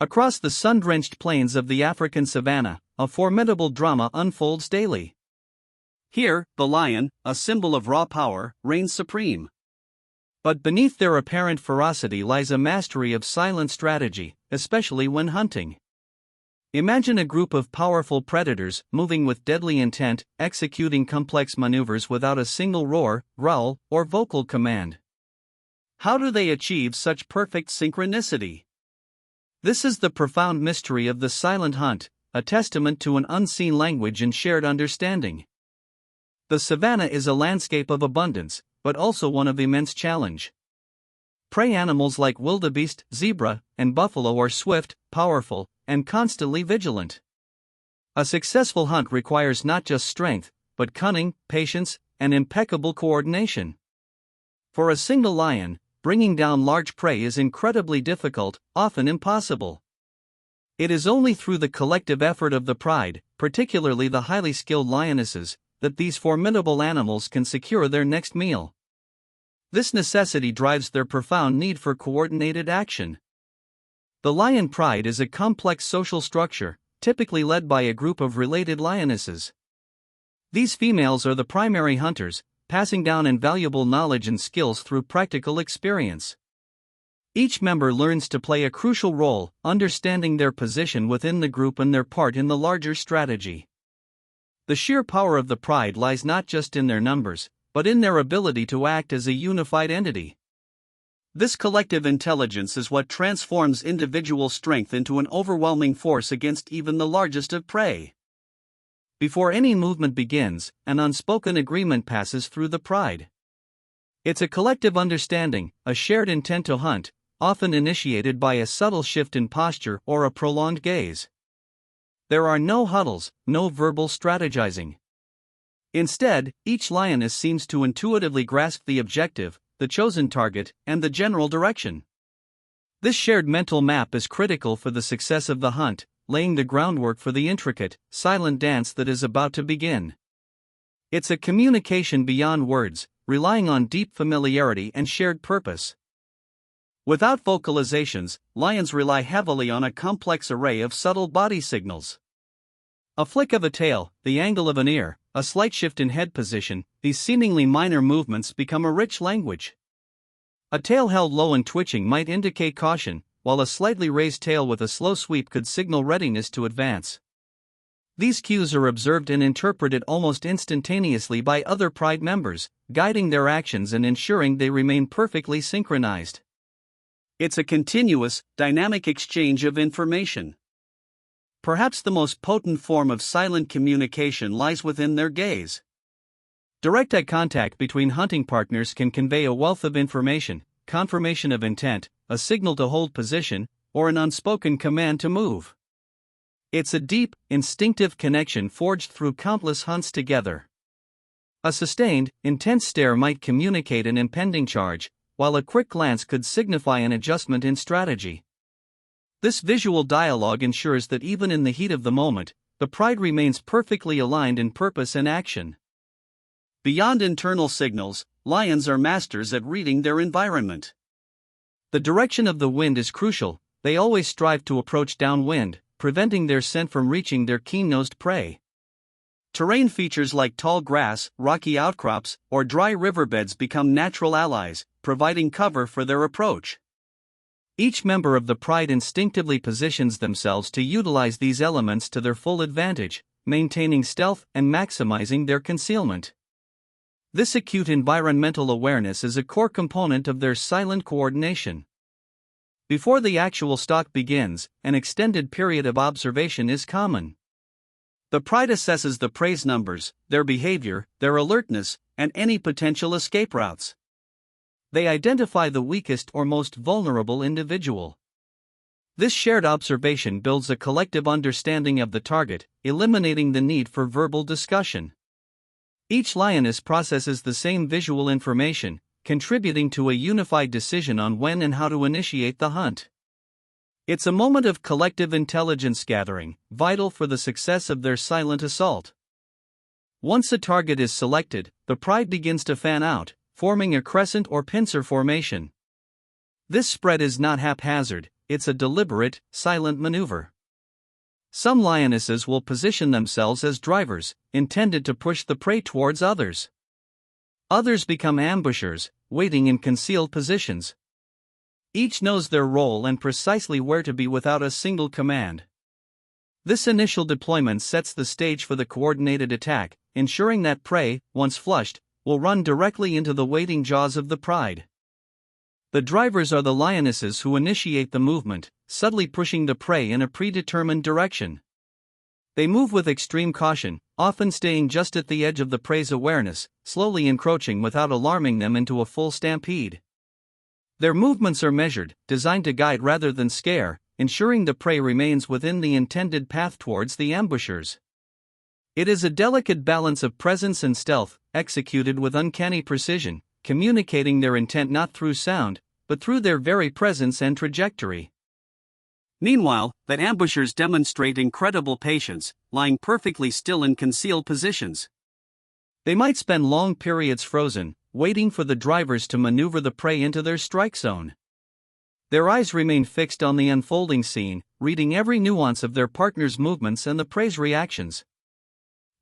Across the sun-drenched plains of the African savanna, a formidable drama unfolds daily. Here, the lion, a symbol of raw power, reigns supreme. But beneath their apparent ferocity lies a mastery of silent strategy, especially when hunting. Imagine a group of powerful predators, moving with deadly intent, executing complex maneuvers without a single roar, growl, or vocal command. How do they achieve such perfect synchronicity? This is the profound mystery of the silent hunt, a testament to an unseen language and shared understanding. The savanna is a landscape of abundance, but also one of immense challenge. Prey animals like wildebeest, zebra, and buffalo are swift, powerful, and constantly vigilant. A successful hunt requires not just strength, but cunning, patience, and impeccable coordination. For a single lion, bringing down large prey is incredibly difficult, often impossible. It is only through the collective effort of the pride, particularly the highly skilled lionesses, that these formidable animals can secure their next meal. This necessity drives their profound need for coordinated action. The lion pride is a complex social structure, typically led by a group of related lionesses. These females are the primary hunters, passing down invaluable knowledge and skills through practical experience. Each member learns to play a crucial role, understanding their position within the group and their part in the larger strategy. The sheer power of the pride lies not just in their numbers, but in their ability to act as a unified entity. This collective intelligence is what transforms individual strength into an overwhelming force against even the largest of prey. Before any movement begins, an unspoken agreement passes through the pride. It's a collective understanding, a shared intent to hunt, often initiated by a subtle shift in posture or a prolonged gaze. There are no huddles, no verbal strategizing. Instead, each lioness seems to intuitively grasp the objective, the chosen target, and the general direction. This shared mental map is critical for the success of the hunt, laying the groundwork for the intricate, silent dance that is about to begin. It's a communication beyond words, relying on deep familiarity and shared purpose. Without vocalizations, lions rely heavily on a complex array of subtle body signals. A flick of a tail, the angle of an ear, a slight shift in head position, these seemingly minor movements become a rich language. A tail held low and twitching might indicate caution, while a slightly raised tail with a slow sweep could signal readiness to advance. These cues are observed and interpreted almost instantaneously by other pride members, guiding their actions and ensuring they remain perfectly synchronized. It's a continuous, dynamic exchange of information. Perhaps the most potent form of silent communication lies within their gaze. Direct eye contact between hunting partners can convey a wealth of information, confirmation of intent, a signal to hold position, or an unspoken command to move. It's a deep, instinctive connection forged through countless hunts together. A sustained, intense stare might communicate an impending charge, while a quick glance could signify an adjustment in strategy. This visual dialogue ensures that even in the heat of the moment, the pride remains perfectly aligned in purpose and action. Beyond internal signals, lions are masters at reading their environment. The direction of the wind is crucial, they always strive to approach downwind, preventing their scent from reaching their keen-nosed prey. Terrain features like tall grass, rocky outcrops, or dry riverbeds become natural allies, providing cover for their approach. Each member of the pride instinctively positions themselves to utilize these elements to their full advantage, maintaining stealth and maximizing their concealment. This acute environmental awareness is a core component of their silent coordination. Before the actual stalk begins, an extended period of observation is common. The pride assesses the prey's numbers, their behavior, their alertness, and any potential escape routes. They identify the weakest or most vulnerable individual. This shared observation builds a collective understanding of the target, eliminating the need for verbal discussion. Each lioness processes the same visual information, contributing to a unified decision on when and how to initiate the hunt. It's a moment of collective intelligence gathering, vital for the success of their silent assault. Once a target is selected, the pride begins to fan out, forming a crescent or pincer formation. This spread is not haphazard, it's a deliberate, silent maneuver. Some lionesses will position themselves as drivers, intended to push the prey towards others. Others become ambushers, waiting in concealed positions. Each knows their role and precisely where to be without a single command. This initial deployment sets the stage for the coordinated attack, ensuring that prey, once flushed, will run directly into the waiting jaws of the pride. The drivers are the lionesses who initiate the movement, subtly pushing the prey in a predetermined direction. They move with extreme caution, often staying just at the edge of the prey's awareness, slowly encroaching without alarming them into a full stampede. Their movements are measured, designed to guide rather than scare, ensuring the prey remains within the intended path towards the ambushers. It is a delicate balance of presence and stealth, executed with uncanny precision, communicating their intent not through sound, but through their very presence and trajectory. Meanwhile, the ambushers demonstrate incredible patience, lying perfectly still in concealed positions. They might spend long periods frozen, waiting for the drivers to maneuver the prey into their strike zone. Their eyes remain fixed on the unfolding scene, reading every nuance of their partner's movements and the prey's reactions.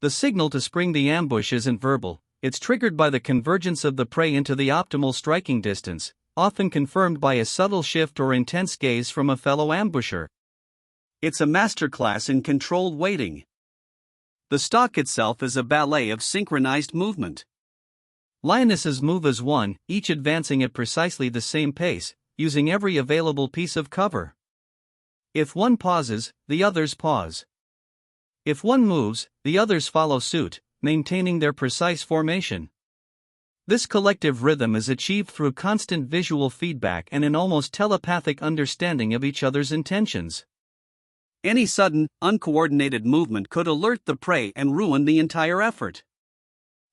The signal to spring the ambush isn't verbal, it's triggered by the convergence of the prey into the optimal striking distance, often confirmed by a subtle shift or intense gaze from a fellow ambusher. It's a masterclass in controlled waiting. The stalk itself is a ballet of synchronized movement. Lionesses move as one, each advancing at precisely the same pace, using every available piece of cover. If one pauses, the others pause. If one moves, the others follow suit, maintaining their precise formation. This collective rhythm is achieved through constant visual feedback and an almost telepathic understanding of each other's intentions. Any sudden, uncoordinated movement could alert the prey and ruin the entire effort.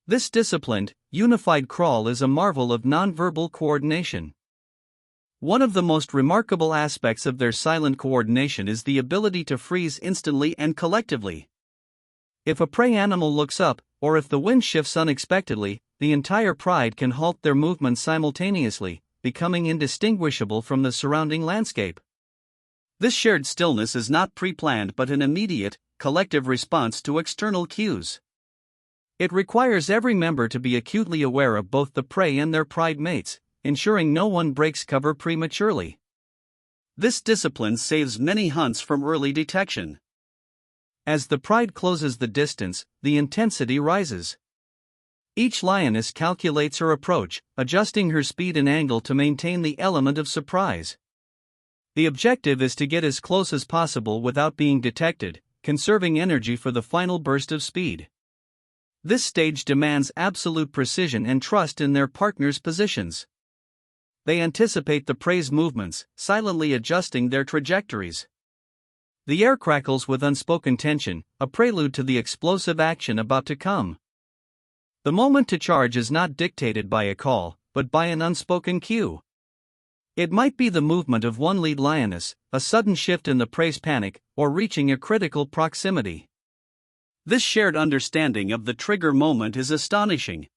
This disciplined, unified crawl is a marvel of nonverbal coordination. One of the most remarkable aspects of their silent coordination is the ability to freeze instantly and collectively. If a prey animal looks up, or if the wind shifts unexpectedly, the entire pride can halt their movement simultaneously, becoming indistinguishable from the surrounding landscape. This shared stillness is not pre-planned but an immediate, collective response to external cues. It requires every member to be acutely aware of both the prey and their pride mates, ensuring no one breaks cover prematurely. This discipline saves many hunts from early detection. As the pride closes the distance, the intensity rises. Each lioness calculates her approach, adjusting her speed and angle to maintain the element of surprise. The objective is to get as close as possible without being detected, conserving energy for the final burst of speed. This stage demands absolute precision and trust in their partners' positions. They anticipate the prey's movements, silently adjusting their trajectories. The air crackles with unspoken tension, a prelude to the explosive action about to come. The moment to charge is not dictated by a call, but by an unspoken cue. It might be the movement of one lead lioness, a sudden shift in the prey's panic, or reaching a critical proximity. This shared understanding of the trigger moment is astonishing.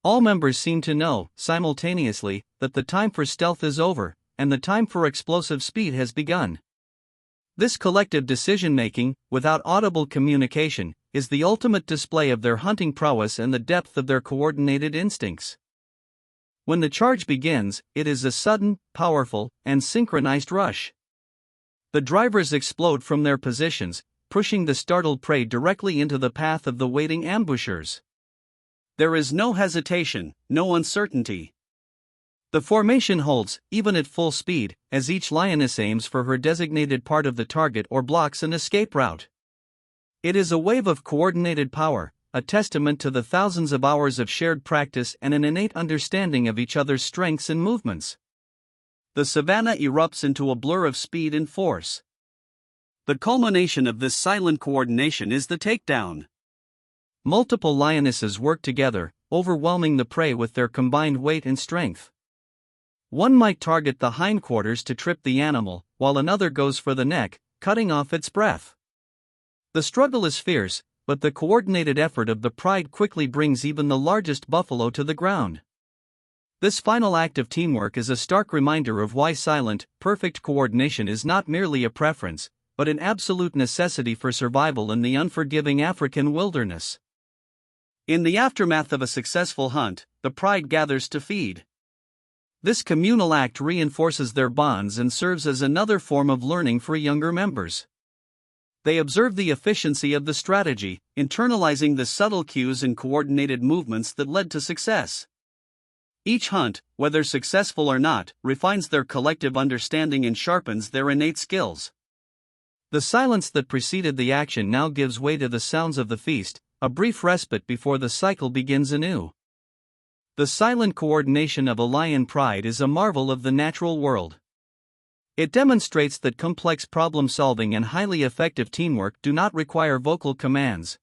All members seem to know, simultaneously, that the time for stealth is over, and the time for explosive speed has begun. This collective decision-making, without audible communication, is the ultimate display of their hunting prowess and the depth of their coordinated instincts. When the charge begins, it is a sudden, powerful, and synchronized rush. The drivers explode from their positions, pushing the startled prey directly into the path of the waiting ambushers. There is no hesitation, no uncertainty. The formation holds, even at full speed, as each lioness aims for her designated part of the target or blocks an escape route. It is a wave of coordinated power, a testament to the thousands of hours of shared practice and an innate understanding of each other's strengths and movements. The savanna erupts into a blur of speed and force. The culmination of this silent coordination is the takedown. Multiple lionesses work together, overwhelming the prey with their combined weight and strength. One might target the hindquarters to trip the animal, while another goes for the neck, cutting off its breath. The struggle is fierce, but the coordinated effort of the pride quickly brings even the largest buffalo to the ground. This final act of teamwork is a stark reminder of why silent, perfect coordination is not merely a preference, but an absolute necessity for survival in the unforgiving African wilderness. In the aftermath of a successful hunt, the pride gathers to feed. This communal act reinforces their bonds and serves as another form of learning for younger members. They observe the efficiency of the strategy, internalizing the subtle cues and coordinated movements that led to success. Each hunt, whether successful or not, refines their collective understanding and sharpens their innate skills. The silence that preceded the action now gives way to the sounds of the feast, a brief respite before the cycle begins anew. The silent coordination of a lion pride is a marvel of the natural world. It demonstrates that complex problem-solving and highly effective teamwork do not require vocal commands.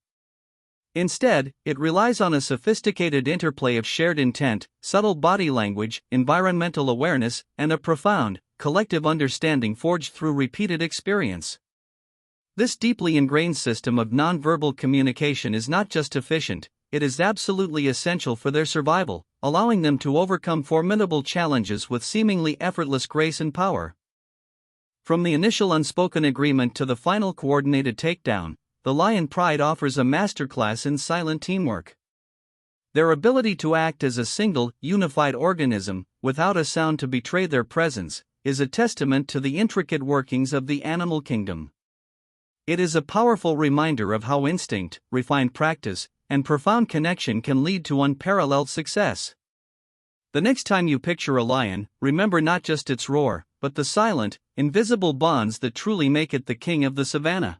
Instead, it relies on a sophisticated interplay of shared intent, subtle body language, environmental awareness, and a profound, collective understanding forged through repeated experience. This deeply ingrained system of nonverbal communication is not just efficient, it is absolutely essential for their survival, allowing them to overcome formidable challenges with seemingly effortless grace and power. From the initial unspoken agreement to the final coordinated takedown, the lion pride offers a masterclass in silent teamwork. Their ability to act as a single, unified organism, without a sound to betray their presence, is a testament to the intricate workings of the animal kingdom. It is a powerful reminder of how instinct, refined practice, and profound connection can lead to unparalleled success. The next time you picture a lion, remember not just its roar, but the silent, invisible bonds that truly make it the king of the savannah.